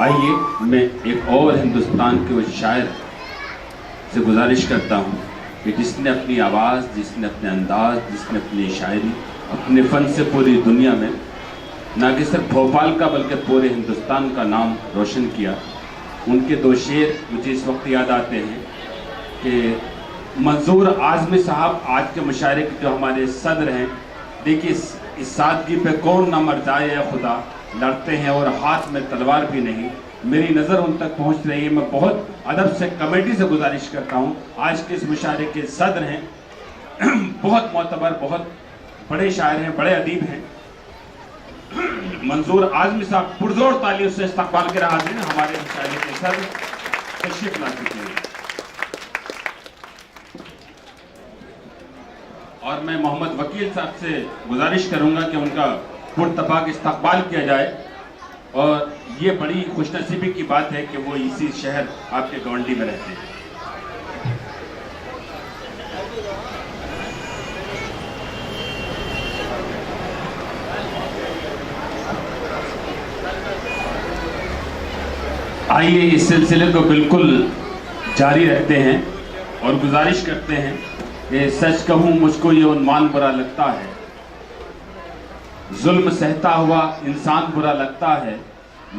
आइए मैं एक और हिंदुस्तान के उस शायर से गुजारिश करता हूँ कि जिसने अपनी आवाज़, जिसने अपने अंदाज, जिसने अपनी शायरी, अपने फ़न से पूरी दुनिया में ना कि सिर्फ भोपाल का बल्कि पूरे हिंदुस्तान का नाम रोशन किया। उनके दो शेर मुझे इस वक्त याद आते हैं कि मंजूर आज़मी साहब आज के मुशायरे के जो हमारे सदर हैं, देखिए इस सादगी पे कौन ना मर जाए या खुदा, लड़ते हैं और हाथ में तलवार भी नहीं। मेरी नज़र उन तक पहुंच रही है। मैं बहुत अदब से कमेटी से गुजारिश करता हूं, आज के इस मुशायरे के सदर हैं, बहुत मोतबर, बहुत बड़े शायर हैं, बड़े अदीब हैं, मंजूर आज़मी साहब पुरजोर तालियों से इस्तकबाल के रहा हैं हमारे मुशायरे के सदर तशरीफ ला चुके हैं। और मैं मोहम्मद वकील साहब से गुजारिश करूंगा कि उनका पुरतपाक इस्तकबाल किया जाए। और ये बड़ी खुशनसीबी की बात है कि वो इसी शहर आपके गवंडी में रहते हैं। आइए इस सिलसिले को बिल्कुल जारी रखते हैं और गुजारिश करते हैं कि सच कहूँ मुझको ये उन्मान बुरा लगता है, जुल्म सहता हुआ इंसान बुरा लगता है,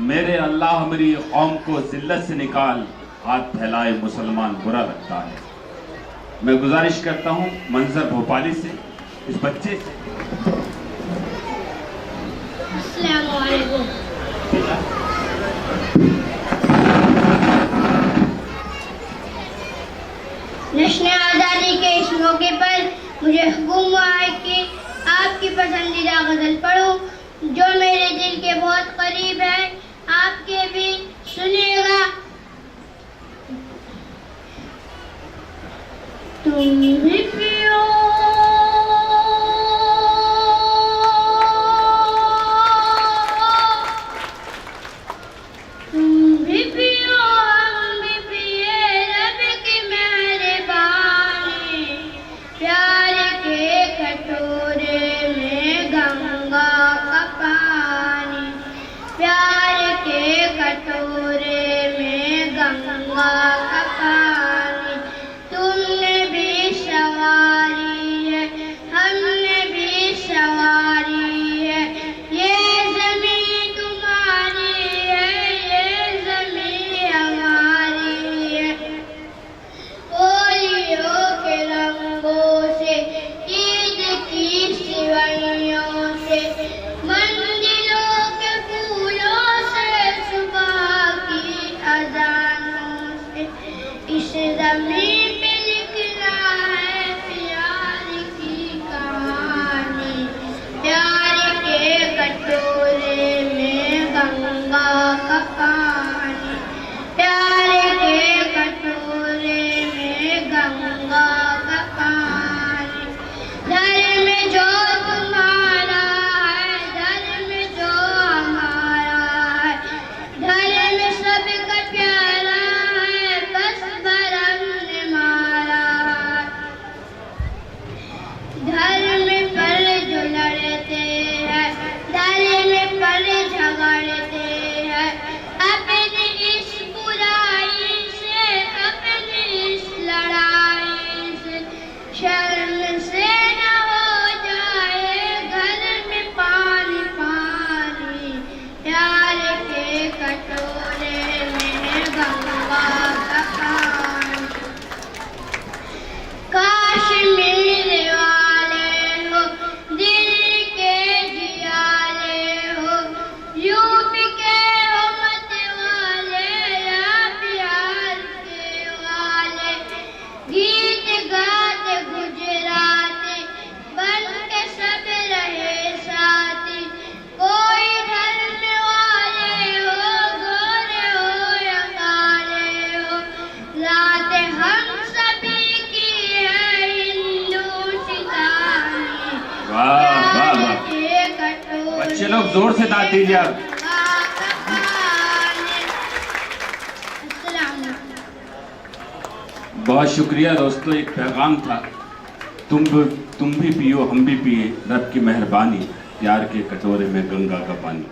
मेरे अल्लाह मेरी कौम को जिल्लत से निकाल, हाथ फैलाए मुसलमान बुरा लगता है। मैं गुजारिश करता हूँ मंजर भोपाली से, इस बच्चे से। अस्सलामु अलैकुम। जश्न आज़ादी के इस मौके पर मुझे हुक्म हुआ है कि आपकी पसंदीदा गजल पढ़ूं, जो मेरे दिल के बहुत करीब है, आपके भी सुनिएगा। तुम भी पियो वाह वाह वाह, बच्चे लोग जोर से ताली दीजिए आप। बहुत शुक्रिया दोस्तों, एक पैगाम था, तुम भी पियो हम भी पिए, रब की मेहरबानी, प्यार के कटोरे में गंगा का पानी।